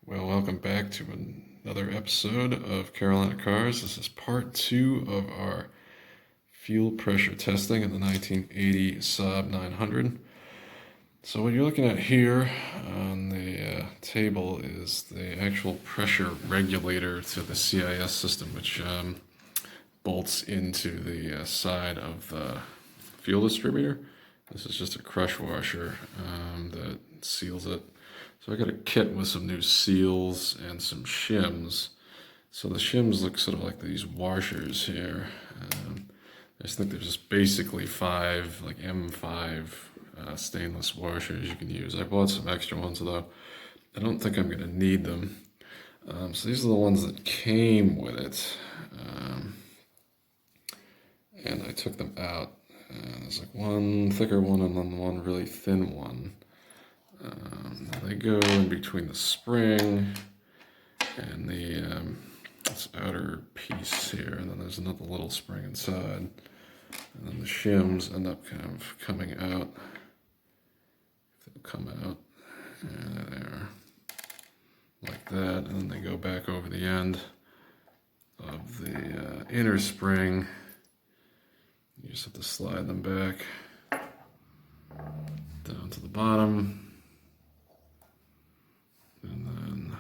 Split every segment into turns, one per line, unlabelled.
Well, welcome back to another episode of Carolina Cars. This is part 2 of our fuel pressure testing in the 1980 Saab 900. So what you're looking at here on the table is the actual pressure regulator to the CIS system, which bolts into the side of the fuel distributor. This is just a crush washer that seals it. So I got a kit with some new seals and some shims. So the shims look sort of like these washers here. I just think they're just basically 5, like M5 stainless washers you can use. I bought some extra ones though. I don't think I'm going to need them. So these are the ones that came with it. And I took them out. There's like one thicker one and then one really thin one. They go in between the spring and the this outer piece here, and then there's another little spring inside, and then the shims end up kind of coming out. They'll come out, and there, like that, and then they go back over the end of the inner spring. You just have to slide them back down to the bottom. And then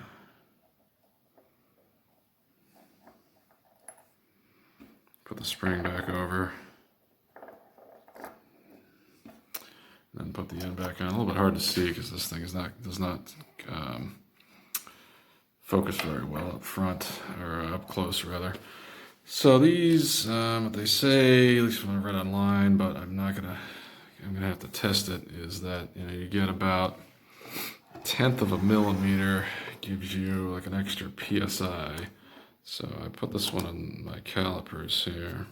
put the spring back over. And then put the end back on. A little bit hard to see because this thing does not focus very well up front, or up close rather. So these, what they say, at least when I read online, but I'm gonna have to test it, is that you get about 1/10 of a millimeter gives you like an extra PSI. So I put this one on my calipers here,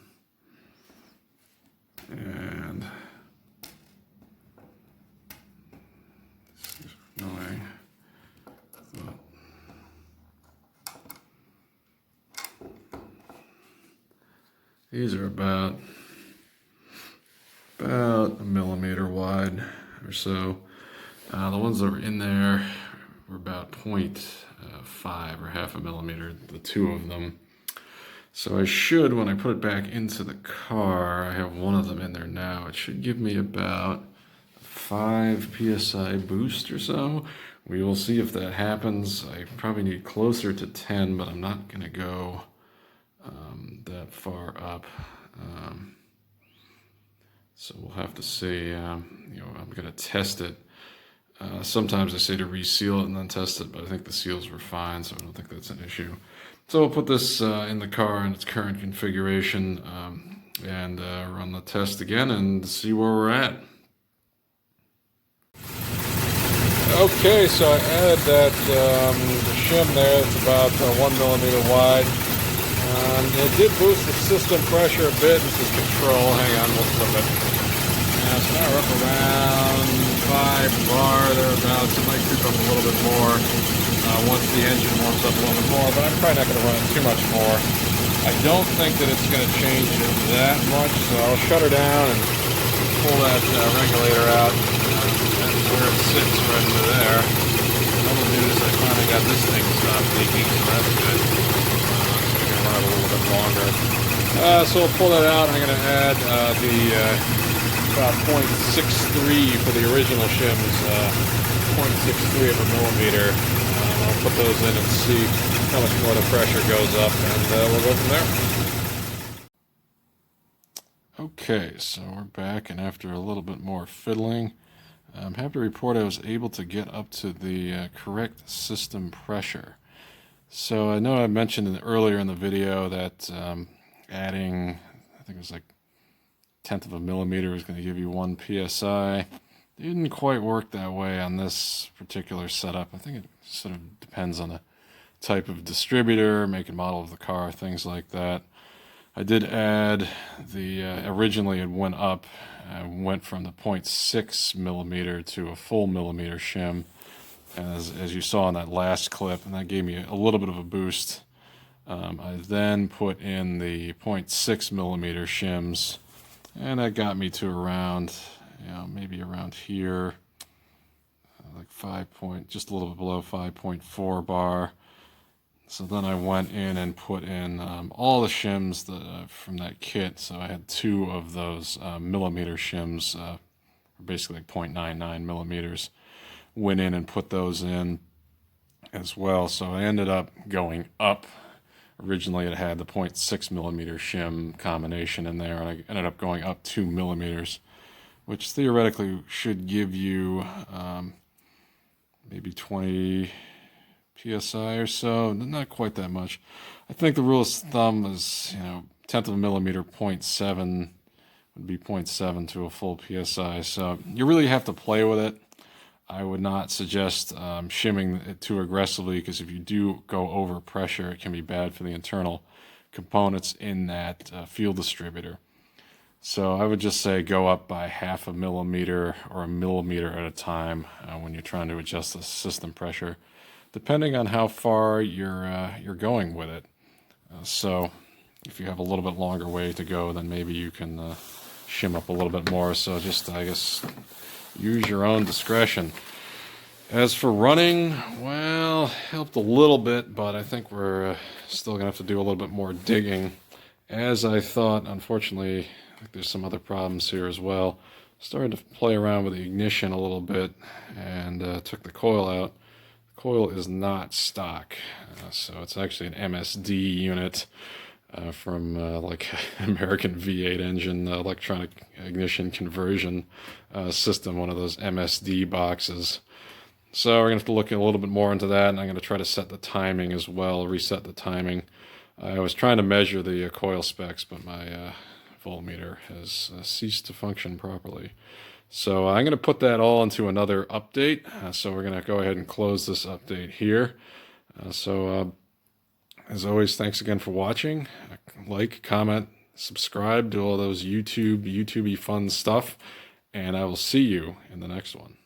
and this is annoying. These are about a millimeter wide or so. The ones that were in there were about 0.5 or half a millimeter, the two of them. So I should, when I put it back into the car, I have one of them in there now, it should give me about 5 PSI boost or so. We will see if that happens. I probably need closer to 10, but I'm not going to go that far up. So we'll have to see. I'm going to test it. Sometimes I say to reseal it and then test it, but I think the seals were fine, so I don't think that's an issue. So we'll put this in the car in its current configuration and run the test again and see where we're at. Okay, so I added that shim there. It's about 1 millimeter wide. It did boost the system pressure a bit. This is control. Hang on, we'll flip it. So now we're up around 5 bar thereabouts. It might creep up a little bit more once the engine warms up a little bit more, but I'm probably not going to run it too much more. I don't think that it's going to change it that much, so I'll shut her down and pull that regulator out. That's where it sits, right under there. Another news, I finally got this thing stopped leaking, so that's good. So we can run it a little bit longer. So we'll pull that out. I'm going to add about 0.63 for the original shims, 0.63 of a millimeter. I'll put those in and see how much more the pressure goes up, and we'll go from there. Okay, so we're back, and after a little bit more fiddling, I'm happy to report I was able to get up to the correct system pressure. So I know I mentioned earlier in the video that adding, I think it was like 1/10 of a millimeter was going to give you 1 PSI. It didn't quite work that way on this particular setup. I think it sort of depends on the type of distributor, make and model of the car, things like that. I did add the, originally it went up, went from the 0.6 millimeter to a full millimeter shim. And as you saw in that last clip, and that gave me a little bit of a boost. I then put in the 0.6 millimeter shims, and that got me to around, maybe around here. like just a little bit below 5.4 bar. So then I went in and put in all the shims from that kit. So I had 2 of those millimeter shims, basically like 0.99 millimeters. Went in and put those in as well. So I ended up going up. Originally it had the 0.6 millimeter shim combination in there, and I ended up going up 2 millimeters, which theoretically should give you maybe 20 psi or so, not quite that much. I think the rule of thumb is, tenth of a millimeter, 0.7 would be 0.7 to a full psi. So you really have to play with it. I would not suggest shimming it too aggressively, because if you do go over pressure, it can be bad for the internal components in that fuel distributor. So I would just say go up by half a millimeter or a millimeter at a time when you're trying to adjust the system pressure, depending on how far you're going with it. So if you have a little bit longer way to go, then maybe you can shim up a little bit more. So just, I guess, use your own discretion. As for running, well, helped a little bit, but I think we're still going to have to do a little bit more digging. As I thought, unfortunately, I think there's some other problems here as well. Started to play around with the ignition a little bit and took the coil out. The coil is not stock, so it's actually an MSD unit from like American V8 engine electronic ignition conversion system, one of those MSD boxes. So we're going to have to look a little bit more into that, and I'm going to try to set the timing as well, reset the timing. I was trying to measure the coil specs, but my voltmeter has ceased to function properly. So I'm going to put that all into another update. So we're going to go ahead and close this update here. As always, thanks again for watching. Like, comment, subscribe, do all those YouTube-y fun stuff, and I will see you in the next one.